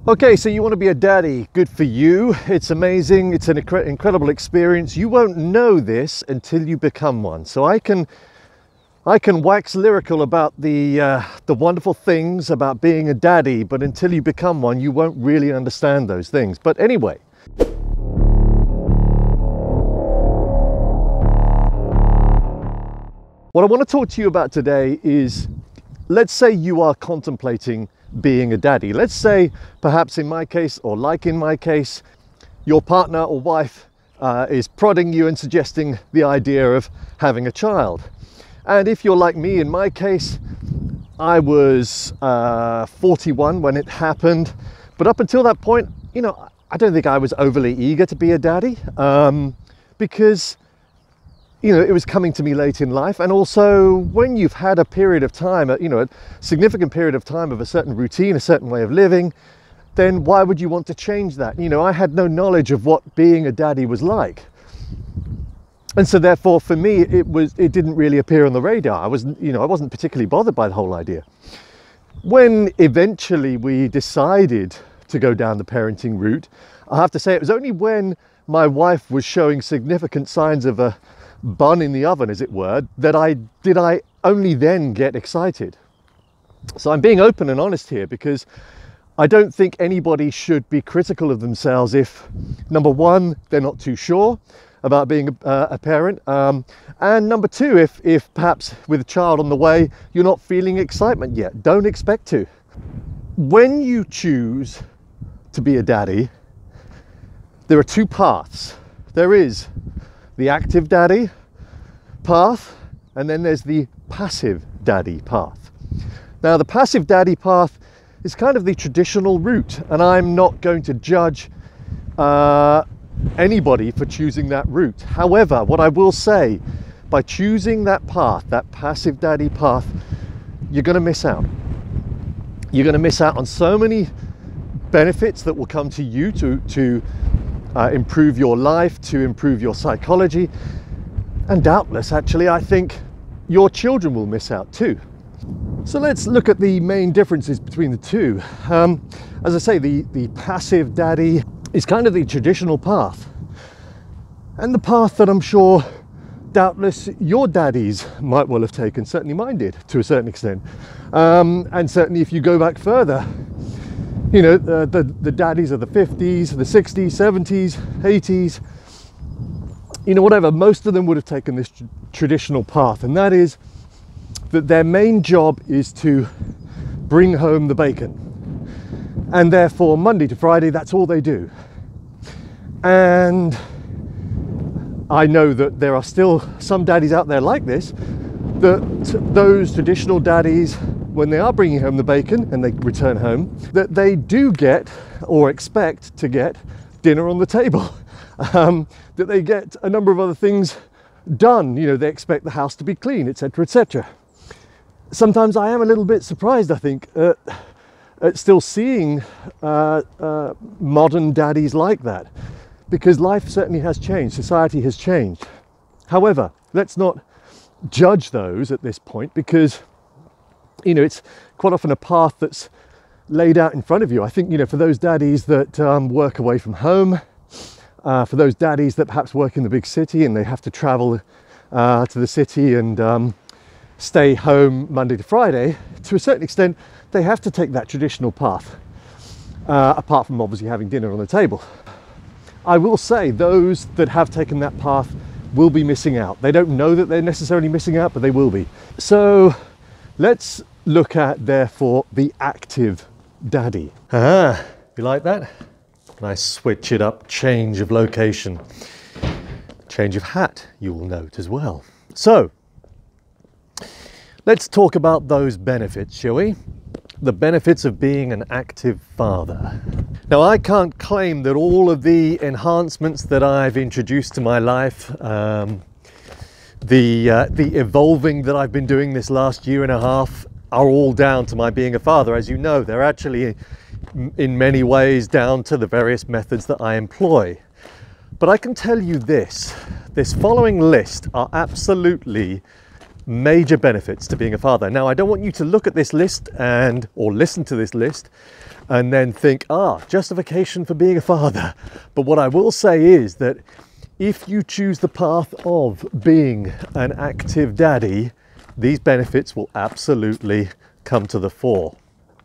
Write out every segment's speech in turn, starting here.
Okay, so you want to be a daddy. Good for you. It's amazing. It's an incredible experience. You won't know this until you become one. So I can wax lyrical about the wonderful things about being a daddy, but until you become one, you won't really understand those things. But anyway, what I want to talk to you about today is, let's say you are contemplating being a daddy. Let's say, perhaps in my case, or like in my case, your partner or wife is prodding you and suggesting the idea of having a child. And if you're like me, in my case, I was 41 when it happened. But up until that point, you know, I don't think I was overly eager to be a daddy because, you know, it was coming to me late in life. And also when you've had a period of time, you know, a significant period of time of a certain routine, a certain way of living, then why would you want to change that? You know, I had no knowledge of what being a daddy was like. And so therefore for me, it didn't really appear on the radar. I wasn't particularly bothered by the whole idea. When eventually we decided to go down the parenting route, I have to say it was only when my wife was showing significant signs of a bun in the oven, as it were, that I only then get excited. So I'm being open and honest here, because I don't think anybody should be critical of themselves if, number one, they're not too sure about being a parent, and number two, if perhaps with a child on the way, you're not feeling excitement yet. Don't expect to. When you choose to be a daddy, there are two paths. There is the active daddy path, and then there's the passive daddy path. Now, the passive daddy path is kind of the traditional route, and I'm not going to judge anybody for choosing that route. However, what I will say, by choosing that path, that passive daddy path, you're going to miss out. You're going to miss out on so many benefits that will come to you to improve your life, to improve your psychology, and doubtless, actually, I think your children will miss out too. So let's look at the main differences between the two. As I say, the passive daddy is kind of the traditional path, and the path that I'm sure doubtless your daddies might well have taken. Certainly mine did, to a certain extent, and certainly if you go back further, you know, the daddies of the 50s, the 60s, 70s, 80s, you know, whatever, most of them would have taken this traditional path, and that is that their main job is to bring home the bacon, and therefore Monday to Friday, that's all they do. And I know that there are still some daddies out there like this, that those traditional daddies, when they are bringing home the bacon and they return home, that they do get, or expect to get, dinner on the table, that they get a number of other things done. You know, they expect the house to be clean, etc., etc. Sometimes I am a little bit surprised, I think, at still seeing modern daddies like that, because life certainly has changed, society has changed. However, let's not judge those at this point, because, you know, it's quite often a path that's laid out in front of you. I think, you know, for those daddies that work away from home, for those daddies that perhaps work in the big city and they have to travel to the city and stay home Monday to Friday, to a certain extent, they have to take that traditional path, apart from obviously having dinner on the table. I will say those that have taken that path will be missing out. They don't know that they're necessarily missing out, but they will be. So let's look at, therefore, the active daddy. You like that? Nice switch it up, change of location, change of hat, you will note as well. So let's talk about those benefits, shall we? The benefits of being an active father. Now, I can't claim that all of the enhancements that I've introduced to my life, the evolving that I've been doing this last year and a half, are all down to my being a father. As you know, they're actually in many ways down to the various methods that I employ. But I can tell you this following list are absolutely major benefits to being a father. Now, I don't want you to look at this list or listen to this list and then think, justification for being a father. But what I will say is that if you choose the path of being an active daddy, these benefits will absolutely come to the fore.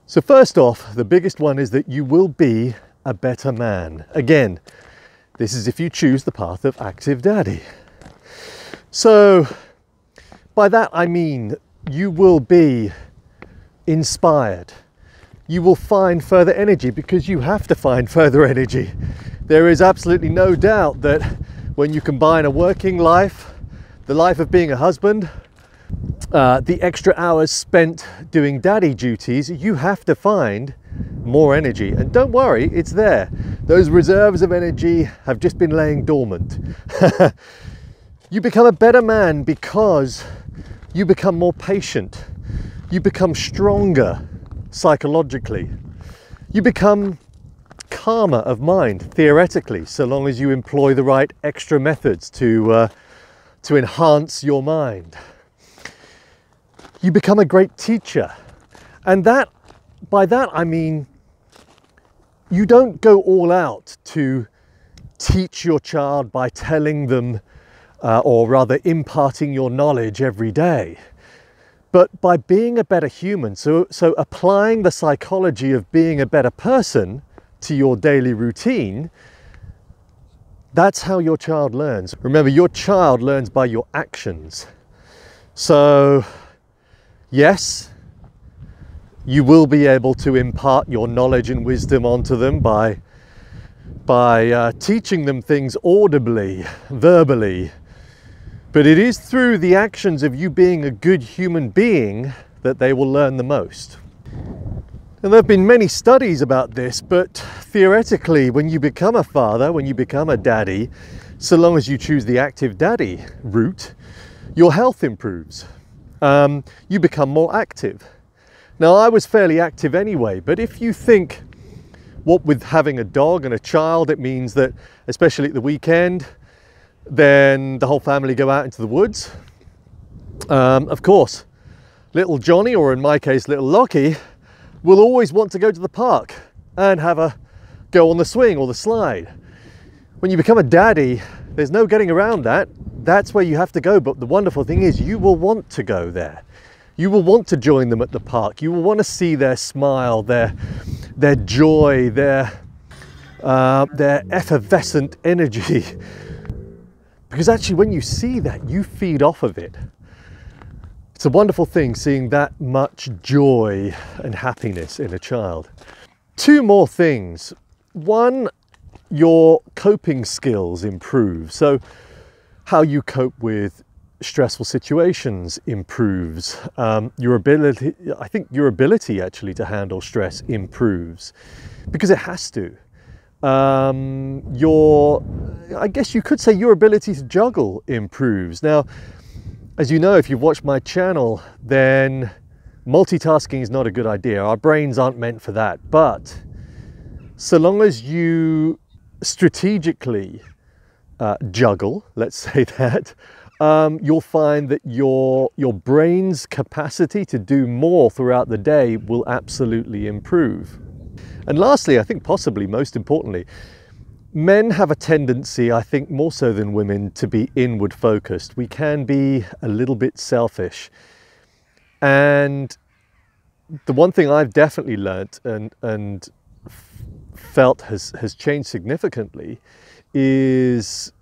So first off, the biggest one is that you will be a better man. Again, this is if you choose the path of active daddy. So by that I mean you will be inspired. You will find further energy, because you have to find further energy. There is absolutely no doubt that when you combine a working life, the life of being a husband, the extra hours spent doing daddy duties, you have to find more energy. And don't worry, it's there. Those reserves of energy have just been laying dormant. You become a better man because you become more patient. You become stronger psychologically. You become calmer of mind, theoretically, so long as you employ the right extra methods to enhance your mind. You become a great teacher. And by that I mean you don't go all out to teach your child by telling them or rather imparting your knowledge every day, but by being a better human. So applying the psychology of being a better person to your daily routine. That's how your child learns. Remember, your child learns by your actions. So yes, you will be able to impart your knowledge and wisdom onto them by teaching them things audibly, verbally. But it is through the actions of you being a good human being that they will learn the most. And there have been many studies about this, but theoretically, when you become a father, when you become a daddy, so long as you choose the active daddy route, your health improves. You become more active. Now, I was fairly active anyway, but if you think what with having a dog and a child, it means that, especially at the weekend, then the whole family go out into the woods. Of course, little Johnny, or in my case, little Lockie, will always want to go to the park and have a go on the swing or the slide. When you become a daddy, there's no getting around that. That's where you have to go. But the wonderful thing is you will want to go there. You will want to join them at the park. You will want to see their smile, their joy, their effervescent energy. Because actually, when you see that, you feed off of it. It's a wonderful thing seeing that much joy and happiness in a child. Two more things. One, your coping skills improve. So how you cope with stressful situations improves. Your ability actually to handle stress improves, because it has to. I guess you could say your ability to juggle improves. Now, as you know, if you've watched my channel, then multitasking is not a good idea. Our brains aren't meant for that. But so long as you strategically juggle, let's say that, you'll find that your brain's capacity to do more throughout the day will absolutely improve. And lastly, I think possibly most importantly, men have a tendency, I think more so than women, to be inward focused. We can be a little bit selfish. And the one thing I've definitely learnt and felt has changed significantly is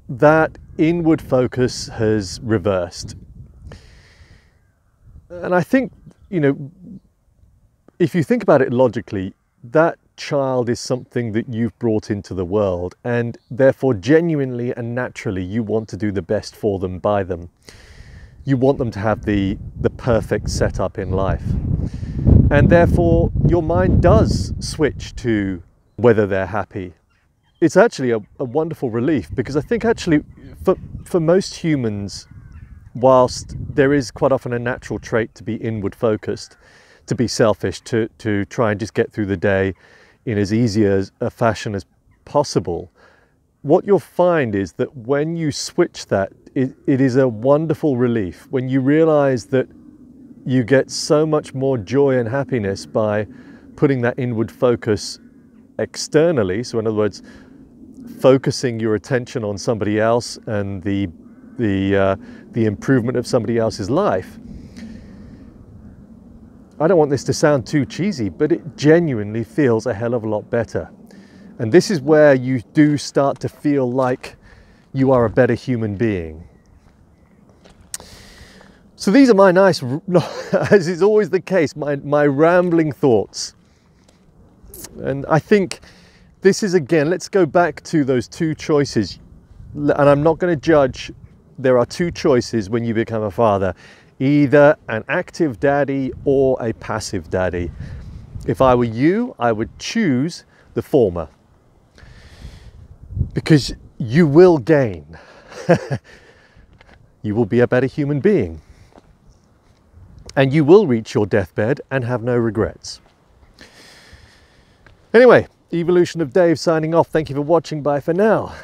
that inward focus has reversed. And I think, if you think about it logically, that child is something that you've brought into the world, and therefore genuinely and naturally you want to do the best for them, by them. You want them to have the perfect setup in life. And therefore your mind does switch to whether they're happy. It's actually a wonderful relief, because I think actually for most humans, whilst there is quite often a natural trait to be inward focused, to be selfish, to try and just get through the day in as easy a fashion as possible, what you'll find is that when you switch that, it is a wonderful relief when you realize that you get so much more joy and happiness by putting that inward focus externally. So in other words, focusing your attention on somebody else and the improvement of somebody else's life. I don't want this to sound too cheesy, but it genuinely feels a hell of a lot better. And this is where you do start to feel like you are a better human being. So these are my nice, as is always the case, my rambling thoughts. And I think this is, again, let's go back to those two choices. And I'm not going to judge. There are two choices when you become a father. Either an active daddy or a passive daddy. If I were you, I would choose the former. Because you will gain. You will be a better human being. And you will reach your deathbed and have no regrets. Anyway, Evolution of Dave signing off. Thank you for watching. Bye for now.